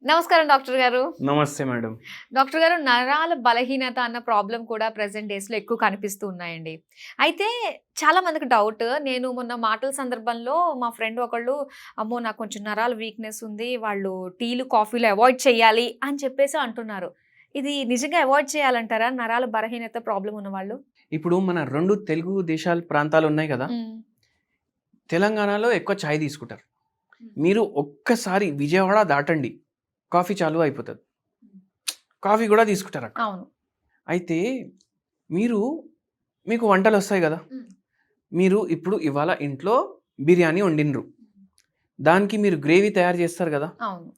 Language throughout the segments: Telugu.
నమస్కారం డాక్టర్ గారు. నమస్తే మేడం. డాక్టర్ గారు, నరాల బలహీనత అన్న ప్రాబ్లమ్ కూడా ప్రెజెంట్ డేస్‌లో ఎక్కువ కనిపిస్తూ ఉన్నాయండి. అయితే చాలా మందికి డౌట్. నేను మొన్న మాటల సందర్భంలో మా ఫ్రెండ్ ఒకళ్ళు, అమ్మో! నాకు కొంచెం నరాల వీక్‌నెస్ ఉంది. వాళ్ళు టీలు, కాఫీలు అవాయిడ్ చేయాలి అని చెప్పేసి అంటున్నారు. ఇది నిజంగా అవాయిడ్ చేయాలంటారా? నరాల బలహీనత ప్రాబ్లమ్ ఉన్నవాళ్ళు? ఇప్పుడు మన 2 తెలుగు దేశాల ప్రాంతాలున్నాయి గదా! హ్మ్. తెలంగాణలో ఎక్కువ చాయ్ తీసుకుంటారు. మీరు ఒక్కసారి విజయవాడ దాటండి. కాఫీ చాలు అయిపోతది. కాఫీ గూడా తీసుకుంటారక్కడ. అవును. అయితే మీకు వంటలొస్తాయి గదా! హ్మ్. మీరు ఇప్పుడు ఇవాళ ఇంట్లో బిర్యానీ వండిన్రు. దానికి మీరు గ్రేవీ తయారు చేస్తారు గదా! అవును.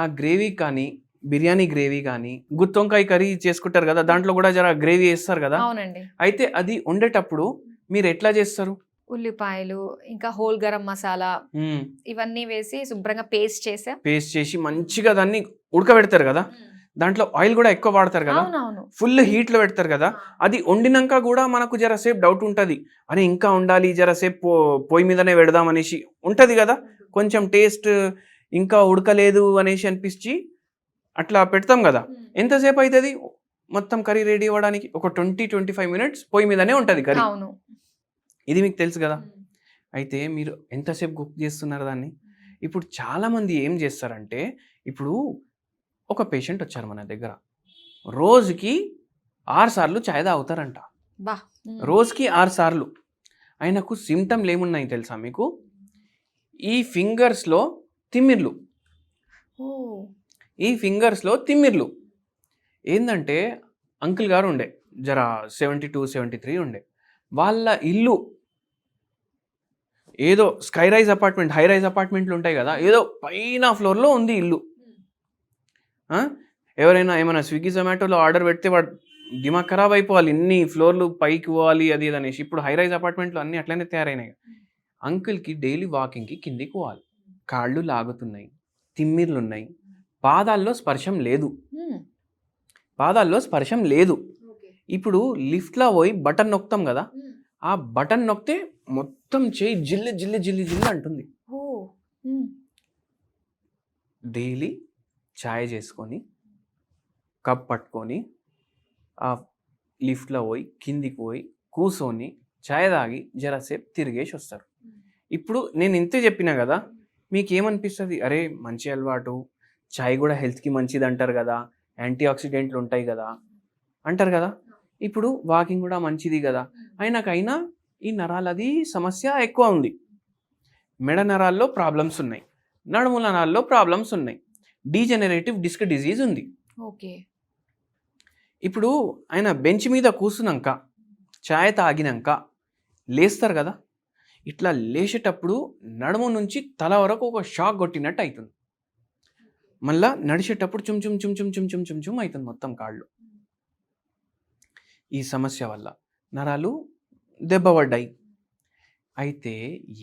ఆ గ్రేవీ కానీ, బిర్యానీ గ్రేవీ కానీ, గుత్తొంకాయ కర్రీ చేసుకుంటారు గదా! దాంట్లో గూడా జర గ్రేవీ ఏస్తారు గదా! అవునండి. అయితే అది వండేటప్పుడు మీరెట్లా చేస్తారు? ఉల్లిపాయలు, ఇంకా హోల్ గరం మసాలా ఇవన్నీ వేసి శుభ్రంగా పేస్ట్ చేసా. పేస్ట్ చేసి మంచిగా దాన్ని ఉడకబెడతారు కదా, దాంట్లో ఆయిల్ కూడా ఎక్కువ వాడతారు కదా, అవునవును. ఫుల్ హీట్లో పెడతారు కదా. అది వండినాక కూడా మనకు జరసేపు డౌట్ ఉంటుంది, అరే ఇంకా ఉండాలి జరసేపు పొయ్యి మీదనే పెడదాం అనేసి ఉంటుంది కదా. కొంచెం టేస్ట్ ఇంకా ఉడకలేదు అనేసి అనిపించి అట్లా పెడతాం కదా. ఎంతసేపు అవుతుంది మొత్తం కర్రీ రెడీ అవ్వడానికి? ఒక 20-25 మినిట్స్ పొయ్యి మీదనే ఉంటుంది కర్రీ. అవును. ఇది మీకు తెలుసు కదా. అయితే మీరు ఎంతసేపు కుక్ చేస్తున్నారు దాన్ని? ఇప్పుడు చాలామంది ఏం చేస్తారంటే, ఇప్పుడు ఒక పేషెంట్ వచ్చారు మన దగ్గర, రోజుకి 6 సార్లు చాయ్ తాగుతారంట. బా! రోజుకి 6 సార్లు. ఆయనకు సిమ్టమ్లు ఏమున్నాయి తెలుసా మీకు? ఈ ఫింగర్స్లో తిమ్మిర్లు. ఓహ్! ఈ ఫింగర్స్లో తిమ్మిర్లు ఏందంటే, అంకుల్ గారు ఉండే జర 72-73 ఉండే. వాళ్ళ ఇల్లు ఏదో sky rise apartment, high rise అపార్ట్మెంట్లు ఉంటాయి కదా, ఏదో పైన ఫ్లోర్లో ఉంది ఇల్లు. ఎవరైనా ఏమైనా స్విగ్గీ జొమాటోలో ఆర్డర్ పెడితే వాడు దిమాగ్ ఖరాబ్ అయిపోవాలి, ఇన్ని ఫ్లోర్లు పైకి పోవాలి అది ఇది అనేసి. ఇప్పుడు హై రైజ్ అపార్ట్మెంట్లు అన్నీ అట్లనే తయారైనాయి. అంకుల్కి డైలీ వాకింగ్కి కిందికి పోవాలి, కాళ్ళు లాగుతున్నాయి, తిమ్మిర్లు ఉన్నాయి, పాదాల్లో స్పర్శం లేదు. పాదాల్లో స్పర్శం లేదు. ఇప్పుడు లిఫ్ట్లో పోయి బటన్ నొక్కుతాం కదా, ఆ బటన్ నొక్కితే మొత్తం చేయి జిల్లు జిల్లు జిల్లు జిల్లు అంటుంది. డైలీ ఛాయ్ చేసుకొని కప్ పట్టుకొని ఆ లిఫ్ట్లో పోయి కిందికి పోయి కూర్చొని ఛాయ్ తాగి జరసేపు తిరిగేసి వస్తారు. ఇప్పుడు నేను ఇంతే చెప్పినా కదా, మీకు ఏమనిపిస్తుంది? అరే మంచి అలవాటు, ఛాయ్ కూడా హెల్త్కి మంచిది అంటారు కదా, యాంటీ ఆక్సిడెంట్లు ఉంటాయి కదా అంటారు కదా. ఇప్పుడు వాకింగ్ కూడా మంచిది కదా, అయినా ఈ నరాలది సమస్య ఎక్కువ ఉంది. మెడ నరాల్లో ప్రాబ్లమ్స్ ఉన్నాయి, నడుముల నరాల్లో ప్రాబ్లమ్స్ ఉన్నాయి, డీజెనరేటివ్ డిస్క్ డిజీజ్ ఉంది. ఓకే. ఇప్పుడు ఆయన బెంచ్ మీద కూర్చున్నాక ఛాయ్ తాగినాక లేస్తారు కదా, ఇట్లా లేచేటప్పుడు నడుము నుంచి తల వరకు ఒక షాక్ కొట్టినట్టు అవుతుంది. మళ్ళా నడిచేటప్పుడు చుమ్ చుమ్ చుమ్ చుమ్ చుమ్ చుమ్ చుమ్ చుమ్ అవుతుంది మొత్తం కాళ్ళు. ఈ సమస్య వల్ల నరాలు దెబ్బపడ్డాయి. అయితే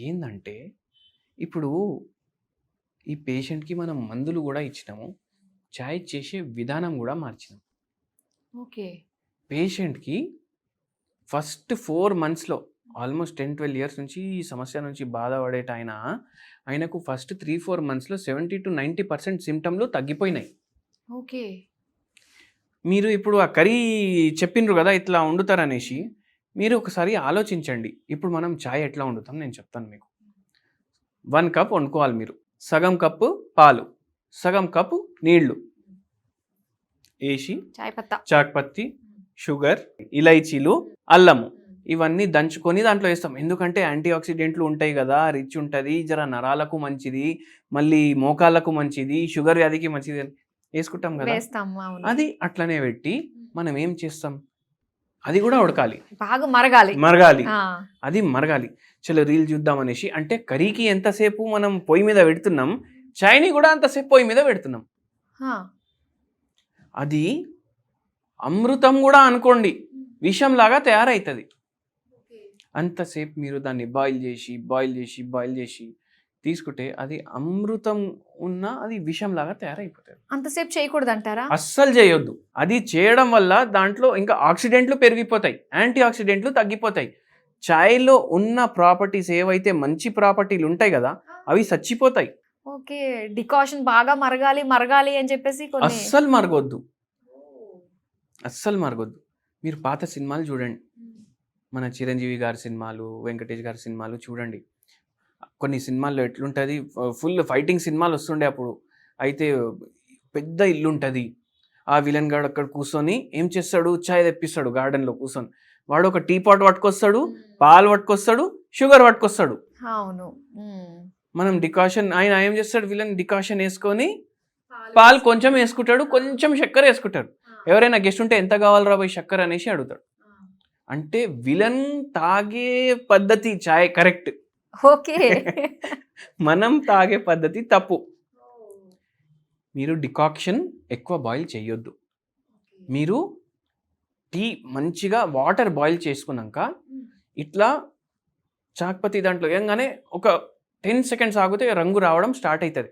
ఏందంటే, ఇప్పుడు ఈ పేషెంట్కి మనం మందులు కూడా ఇచ్చినాము, ఛాయ్ చేసే విధానం కూడా మార్చినాం. ఓకే. పేషెంట్కి ఫస్ట్ 4 monthsలో ఆల్మోస్ట్ 10-12 years నుంచి ఈ సమస్య నుంచి బాధపడేట ఆయనకు ఫస్ట్ 3-4 monthsలో 70-90% సిమ్టమ్లు తగ్గిపోయినాయి. ఓకే. మీరు ఇప్పుడు ఆ కర్రీ చెప్పిండ్రు కదా ఇట్లా వండుతారనేసి, మీరు ఒకసారి ఆలోచించండి. ఇప్పుడు మనం ఛాయ్ ఎట్లా వండుతాం నేను చెప్తాను మీకు. 1 కప్ వండుకోవాలి మీరు. సగం కప్పు పాలు, సగం కప్పు నీళ్లు వేసి చాక్ పత్తి, షుగర్, ఇలైచీలు, అల్లము ఇవన్నీ దంచుకొని దాంట్లో వేస్తాం. ఎందుకంటే యాంటీ ఆక్సిడెంట్లు ఉంటాయి కదా, రిచ్ ఉంటుంది, జర నరాలకు మంచిది, మళ్ళీ మోకాళ్ళకు మంచిది, షుగర్ వ్యాధికి మంచిది అని వేసుకుంటాం కదా. అది అట్లనే పెట్టి మనం ఏం చేస్తాం, అది కూడా ఉడకాలి, బాగా మరగాలి. అది మరగాలి. చలో రీల్ చూద్దాం అనేసి, అంటే కర్రీకి ఎంతసేపు మనం పొయ్యి మీద పెడుతున్నాం, చాయ్ని కూడా అంతసేపు పొయ్యి మీద పెడుతున్నాం. అది అమృతం కూడా అనుకోండి, విషంలాగా తయారవుతుంది. అంతసేపు మీరు దాన్ని బాయిల్ చేసి తీసుకుంటే అది అమృతం అది విషంలాగా తయారైపోతుంది. అంతసేపు చేయకూడదు అంటారా? అస్సలు చేయొద్దు. అది చేయడం వల్ల దాంట్లో ఇంకా ఆక్సిడెంట్లు పెరిగిపోతాయి, యాంటీ ఆక్సిడెంట్లు తగ్గిపోతాయి. ఛాయ్లో ఉన్న ప్రాపర్టీస్ ఏవైతే మంచి ప్రాపర్టీలు ఉంటాయి కదా, అవి చచ్చిపోతాయి. ఓకే. డికాషన్ బాగా మరగాలి, మరగాలి అని చెప్పేసి కొన్ని అస్సలు మరగొద్దు. అస్సలు మరగొద్దు. మీరు పాత సినిమాలు చూడండి. మన చిరంజీవి గారి సినిమాలు, వెంకటేష్ గారి సినిమాలు చూడండి. కొన్ని సినిమాల్లో ఎట్లుంటది ఫుల్ ఫైటింగ్ సినిమాలు వస్తుండే అప్పుడు. అయితే పెద్ద ఇల్లుంటది. ఆ విలన్ గాడు అక్కడ కూర్చొని ఏం చేస్తాడు? చాయ్ తెప్పిస్తాడు గార్డెన్‌లో కూర్చొని. వాడు ఒక టీ పాట్ పట్టుకొస్తాడు, పాలు పట్టుకొస్తాడు, షుగర్ పట్టుకొస్తాడు. అవును. హ్మ్. మనం డికాషన్ ఆయన ఏం చేస్తాడు విలన్ డికాషన్ యేసుకొని పాలు కొంచెం యేసుకుంటాడు, కొంచెం చక్కెర యేసుకుంటాడు. ఎవరైనా గెస్ట్ ఉంటే ఎంత కావాలిరా బోయ్ చక్కెర అనేసి అడుగుతాడు. అంటే విలన్ తాగే పద్ధతి చాయ్ కరెక్ట్. ఓకే. మనం తాగే పద్ధతి తప్పు. మీరు డికాక్షన్ ఎక్కువ బాయిల్ చేయొద్దు. మీరు టీ మంచిగా వాటర్ బాయిల్ చేసుకున్నాక ఇట్లా చాక్పతి దాంట్లో వేయంగానే ఒక 10 సెకండ్స్ ఆగితే రంగు రావడం స్టార్ట్ అవుతుంది.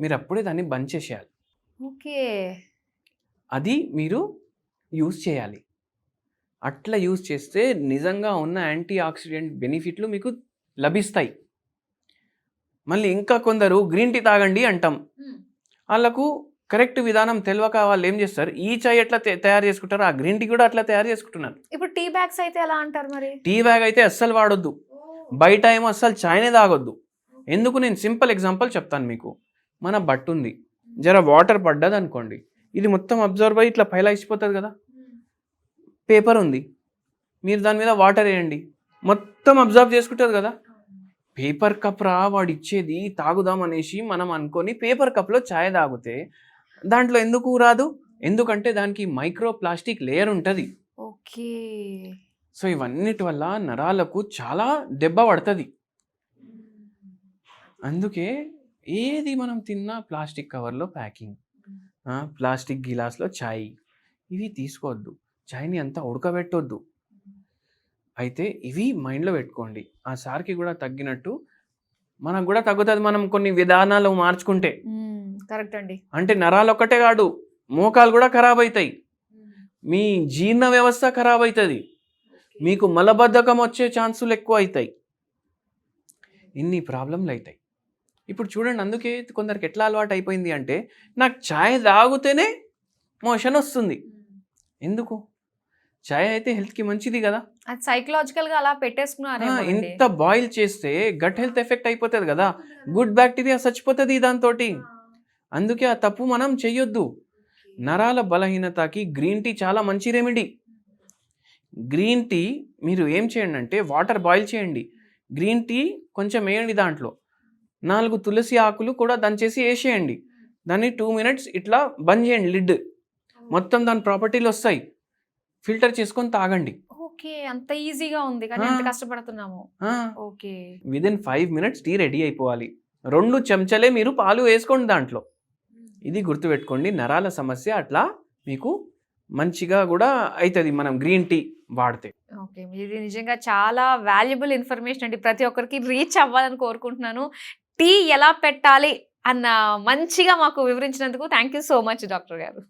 మీరు అప్పుడే దాన్ని బంద్ చేసేయాలి. ఓకే. అది మీరు యూజ్ చేయాలి. అట్లా యూజ్ చేస్తే నిజంగా ఉన్న యాంటీ ఆక్సిడెంట్ బెనిఫిట్లు మీకు లభిస్తాయి. మళ్ళీ ఇంకా కొందరు గ్రీన్ టీ తాగండి అంటాం. వాళ్ళకు కరెక్ట్ విధానం తెలియక వాళ్ళు ఏం చేస్తారు, ఈ చాయ్ ఎట్లా తయారు చేసుకుంటారు ఆ గ్రీన్ టీ కూడా అట్లా తయారు చేసుకుంటున్నారు. ఇప్పుడు టీ బ్యాగ్స్ అయితే ఎలా అంటారు మరి? టీ బ్యాగ్ అయితే అస్సలు వాడొద్దు. బయట ఏమో అస్సలు చాయ్నే తాగొద్దు. ఎందుకు నేను సింపుల్ ఎగ్జాంపుల్ చెప్తాను మీకు. మన బట్ట ఉంది, జర వాటర్ పడ్డది అనుకోండి, ఇది మొత్తం అబ్జర్వ్ అయ్యి ఇట్లా పైలా ఇచ్చిపోతుంది కదా. పేపర్ ఉంది, మీరు దాని మీద వాటర్ వేయండి, మొత్తం అబ్జర్వ్ చేసుకుంటుంది కదా. పేపర్ కప్ రా వాడు ఇచ్చేది తాగుదాం అనేసి మనం అనుకొని పేపర్ కప్లో ఛాయ్ తాగితే దాంట్లో ఎందుకు రాదు? ఎందుకంటే దానికి మైక్రో ప్లాస్టిక్ లేయర్ ఉంటుంది. ఓకే. సో ఇవన్నిటి వల్ల నరాలకు చాలా దెబ్బ పడుతుంది. అందుకే ఏది మనం తిన్నా ప్లాస్టిక్ కవర్లో ప్యాకింగ్, ప్లాస్టిక్ గిలాస్లో ఛాయ్, ఇవి తీసుకోవద్దు. ఛాయ్ని అంతా ఉడకబెట్టొద్దు. అయితే ఇవి మైండ్లో పెట్టుకోండి. ఆ సార్కి కూడా తగ్గినట్టు మనకు కూడా తగ్గుతుంది మనం కొన్ని విధానాలు మార్చుకుంటే. కరెక్ట్ అండి. అంటే నరాలు ఒక్కటే కాదు, మోకాలు కూడా ఖరాబ్ అవుతాయి, మీ జీర్ణ వ్యవస్థ ఖరాబ్ అవుతుంది, మీకు మలబద్ధకం వచ్చే ఛాన్సులు ఎక్కువ అవుతాయి, ఇన్ని ప్రాబ్లంలు అవుతాయి. ఇప్పుడు చూడండి, అందుకే కొందరికి ఎట్లా అలవాటు అయిపోయింది అంటే నాకు ఛాయ్ తాగితేనే మోషన్ వస్తుంది. ఎందుకు? ఛాయ్ అయితే హెల్త్కి మంచిది కదా. అది సైకలాజికల్ గా అలా పెట్టేసుకున్నారు. ఇంత బాయిల్ చేస్తే గట్ హెల్త్ ఎఫెక్ట్ అయిపోతుంది కదా, గుడ్ బ్యాక్టీరియా చచ్చిపోతుంది దాంతో. అందుకే ఆ తప్పు మనం చెయ్యొద్దు. నరాల బలహీనతకి గ్రీన్ టీ చాలా మంచి రెమెడీ. గ్రీన్ టీ మీరు ఏం చేయండి అంటే వాటర్ బాయిల్ చేయండి, గ్రీన్ టీ కొంచెం వేయండి, దాంట్లో 4 తులసి ఆకులు కూడా దంచేసి వేసేయండి, దాన్ని 2 మినిట్స్ ఇట్లా బంద్ చేయండి లిడ్, మొత్తం దాని ప్రాపర్టీలు వస్తాయి, ఫిల్టర్ చేసుకొని తాగండి. ఓకే. అంత ఈజీగా ఉంది కానీ ఎంత కష్టపడుతున్నాము. Okay. Within 5 minutes tea ready అయిపోవాలి. 2 చెంచాలే మీరు పాలు వేసుకోండి దాంట్లో. ఇది గుర్తుపెట్టుకోండి. నరాల సమస్య అట్లా మీకు మంచిగా కూడా అవుతుంది మనం గ్రీన్ టీ వాడితే. ఓకే. ఇది నిజంగా చాలా వాల్యుబుల్ ఇన్ఫర్మేషన్ అండి. ప్రతి ఒక్కరికి రీచ్ అవ్వాలని కోరుకుంటున్నాను. టీ ఎలా పెట్టాలి అన్న మంచిగా మాకు వివరించినందుకు thank you so much doctor గారు.